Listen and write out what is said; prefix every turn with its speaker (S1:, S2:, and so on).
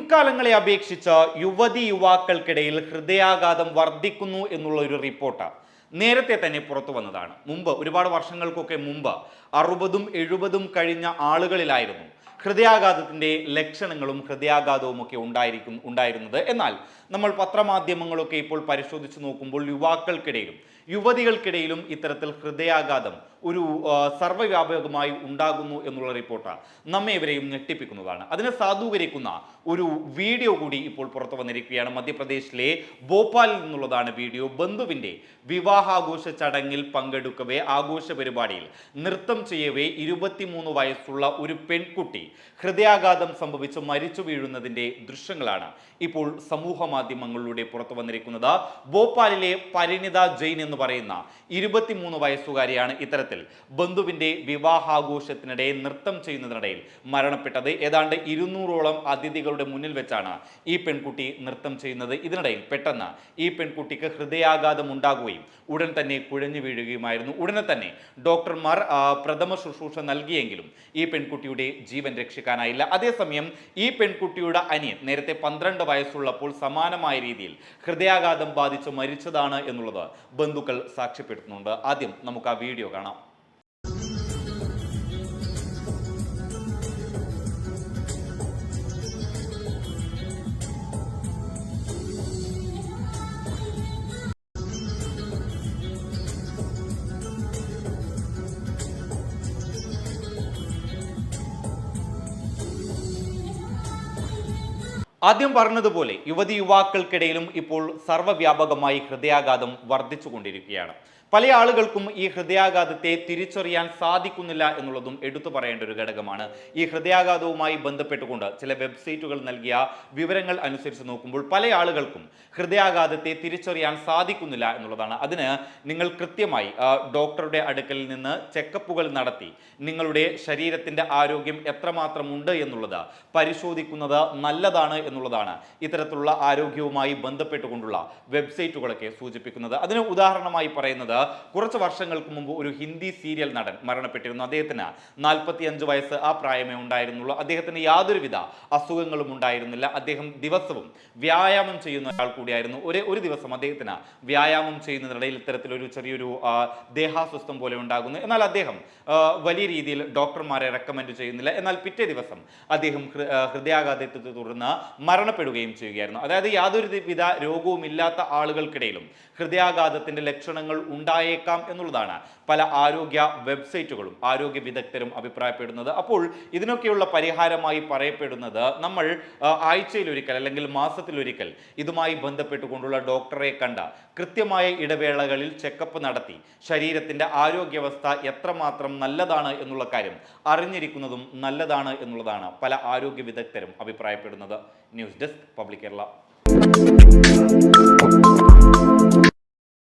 S1: മുൻകാലങ്ങളെ അപേക്ഷിച്ച് യുവാക്കൾക്കിടയിൽ ഹൃദയാഘാതം വർദ്ധിക്കുന്നു എന്നുള്ള ഒരു റിപ്പോർട്ട് നേരത്തെ തന്നെ പുറത്തു വന്നതാണ്. മുമ്പ് ഒരുപാട് വർഷങ്ങൾക്കൊക്കെ മുമ്പ് 60ഉം 70ഉം കഴിഞ്ഞ ആളുകളിലായിരുന്നു ഹൃദയാഘാതത്തിന്റെ ലക്ഷണങ്ങളും ഹൃദയാഘാതവും ഒക്കെ ഉണ്ടായിരുന്നത്. എന്നാൽ നമ്മൾ പത്രമാധ്യമങ്ങളൊക്കെ ഇപ്പോൾ പരിശോധിച്ച് നോക്കുമ്പോൾ യുവാക്കൾക്കിടയിലും യുവതികൾക്കിടയിലും ഇത്തരത്തിൽ ഹൃദയാഘാതം ഒരു സർവ്വവ്യാപകമായി ഉണ്ടാകുന്നു എന്നുള്ള റിപ്പോർട്ട് നമ്മേവരെയും ഞെട്ടിപ്പിക്കുന്നതാണ്. അതിനെ സാധൂകരിക്കുന്ന ഒരു വീഡിയോ കൂടി ഇപ്പോൾ പുറത്തു വന്നിരിക്കുകയാണ്. മധ്യപ്രദേശിലെ ഭോപ്പാലിൽ നിന്നുള്ളതാണ് വീഡിയോ. ബന്ധുവിൻ്റെ വിവാഹാഘോഷ ചടങ്ങിൽ പങ്കെടുക്കവേ ആഘോഷ പരിപാടിയിൽ നൃത്തം ചെയ്യവേ 23 വയസ്സുള്ള ഒരു പെൺകുട്ടി ഹൃദയാഘാതം സംഭവിച്ച് മരിച്ചു വീഴുന്നതിൻ്റെ ദൃശ്യങ്ങളാണ് ഇപ്പോൾ സമൂഹ മാധ്യമങ്ങളിലൂടെ പുറത്തു വന്നിരിക്കുന്നത്. ഭോപ്പാലിലെ പരിണിത ജെയിൻ എന്ന് പറയുന്ന 23 വയസ്സുകാരിയാണ് ഇത്തരത്തിൽ ബന്ധുവിന്റെ വിവാഹാഘോഷത്തിനിടെ നൃത്തം ചെയ്യുന്നതിനിടയിൽ മരണപ്പെട്ടത്. ഏതാണ്ട് 200ഓളം അതിഥികളുടെ മുന്നിൽ വെച്ചാണ് ഈ പെൺകുട്ടി നൃത്തം ചെയ്യുന്നത്. ഇതിനിടയിൽ പെട്ടെന്ന് ഈ പെൺകുട്ടിക്ക് ഹൃദയാഘാതം ഉണ്ടാകുകയും ഉടൻ തന്നെ കുഴഞ്ഞു വീഴുകയുമായിരുന്നു. ഉടനെ തന്നെ ഡോക്ടർമാർ പ്രഥമ ശുശ്രൂഷ നൽകിയെങ്കിലും ഈ പെൺകുട്ടിയുടെ ജീവൻ രക്ഷിക്കാനായില്ല. അതേസമയം ഈ പെൺകുട്ടിയുടെ അനിയൻ നേരത്തെ 12 വയസ്സുള്ളപ്പോൾ സമാനമായ രീതിയിൽ ഹൃദയാഘാതം ബാധിച്ച് മരിച്ചതാണ് എന്നുള്ളത് ബന്ധുക്കൾ സാക്ഷ്യപ്പെടുത്തുന്നുണ്ട്. ആദ്യം നമുക്ക് ആ വീഡിയോ കാണാം. ആദ്യം പറഞ്ഞതുപോലെ യുവാക്കൾക്കിടയിലും ഇപ്പോൾ സർവ്വവ്യാപകമായി ഹൃദയാഘാതം വർദ്ധിച്ചുകൊണ്ടിരിക്കുകയാണ്. പല ആളുകൾക്കും ഈ ഹൃദയാഘാതത്തെ തിരിച്ചറിയാൻ സാധിക്കുന്നില്ല എന്നുള്ളതും എടുത്തു പറയേണ്ട ഒരു ഘടകമാണ്. ഈ ഹൃദയാഘാതവുമായി ബന്ധപ്പെട്ടുകൊണ്ട് ചില വെബ്സൈറ്റുകൾ നൽകിയ വിവരങ്ങൾ അനുസരിച്ച് നോക്കുമ്പോൾ പല ആളുകൾക്കും ഹൃദയാഘാതത്തെ തിരിച്ചറിയാൻ സാധിക്കുന്നില്ല എന്നുള്ളതാണ്. അതിന് നിങ്ങൾ കൃത്യമായി ഡോക്ടറുടെ അടുക്കൽ നിന്ന് ചെക്കപ്പുകൾ നടത്തി നിങ്ങളുടെ ശരീരത്തിൻ്റെ ആരോഗ്യം എത്രമാത്രമുണ്ട് എന്നുള്ളത് പരിശോധിക്കുന്നത് നല്ലതാണ് എന്നുള്ളതാണ് ഇത്തരത്തിലുള്ള ആരോഗ്യവുമായി ബന്ധപ്പെട്ടുകൊണ്ടുള്ള വെബ്സൈറ്റുകളൊക്കെ സൂചിപ്പിക്കുന്നത്. അതിന് ഉദാഹരണമായി പറയുന്നത് കുറച്ച് വർഷങ്ങൾക്ക് മുമ്പ് ഒരു ഹിന്ദി സീരിയൽ നടൻ മരണപ്പെട്ടിരുന്നു. അദ്ദേഹത്തിന് 45 വയസ്സ് ആ പ്രായമേ ഉണ്ടായിരുന്നുള്ളൂ. അദ്ദേഹത്തിന് യാതൊരുവിധ അസുഖങ്ങളും ഉണ്ടായിരുന്നില്ല. അദ്ദേഹം ദിവസവും വ്യായാമം ചെയ്യുന്ന ഒരാൾ കൂടിയായിരുന്നു. ഒരു ദിവസം അദ്ദേഹത്തിന് വ്യായാമം ചെയ്യുന്നതിനിടയിൽ ഇത്തരത്തിലൊരു ചെറിയൊരു ദേഹാസ്വസ്ഥം പോലെ ഉണ്ടാകുന്നു. എന്നാൽ അദ്ദേഹം വലിയ രീതിയിൽ ഡോക്ടർമാരെ റെക്കമെൻഡ് ചെയ്യുന്നില്ല. എന്നാൽ പിറ്റേ ദിവസം അദ്ദേഹം ഹൃദയാഘാതത്തെ തുടർന്ന് മരണപ്പെടുകയും ചെയ്യുകയായിരുന്നു. അതായത് യാതൊരുവിധ രോഗവുമില്ലാത്ത ആളുകൾക്കിടയിലും ഹൃദയാഘാതത്തിന്റെ ലക്ഷണങ്ങൾ ഉണ്ടായേക്കാം എന്നുള്ളതാണ് പല ആരോഗ്യ വെബ്സൈറ്റുകളും ആരോഗ്യ വിദഗ്ധരും അഭിപ്രായപ്പെടുന്നത്. അപ്പോൾ ഇതിനൊക്കെയുള്ള പരിഹാരമായി പറയപ്പെടുന്നത് നമ്മൾ ആഴ്ചയിലൊരിക്കൽ അല്ലെങ്കിൽ മാസത്തിലൊരിക്കൽ ഇതുമായി ബന്ധപ്പെട്ടുകൊണ്ടുള്ള ഡോക്ടറെ കണ്ട കൃത്യമായ ഇടവേളകളിൽ ചെക്കപ്പ് നടത്തി ശരീരത്തിൻ്റെ ആരോഗ്യാവസ്ഥ എത്രമാത്രം നല്ലതാണ് എന്നുള്ള കാര്യം അറിഞ്ഞിരിക്കുന്നതും നല്ലതാണ് എന്നുള്ളതാണ് പല ആരോഗ്യ വിദഗ്ധരും അഭിപ്രായപ്പെടുന്നത്. News desk public Kerala.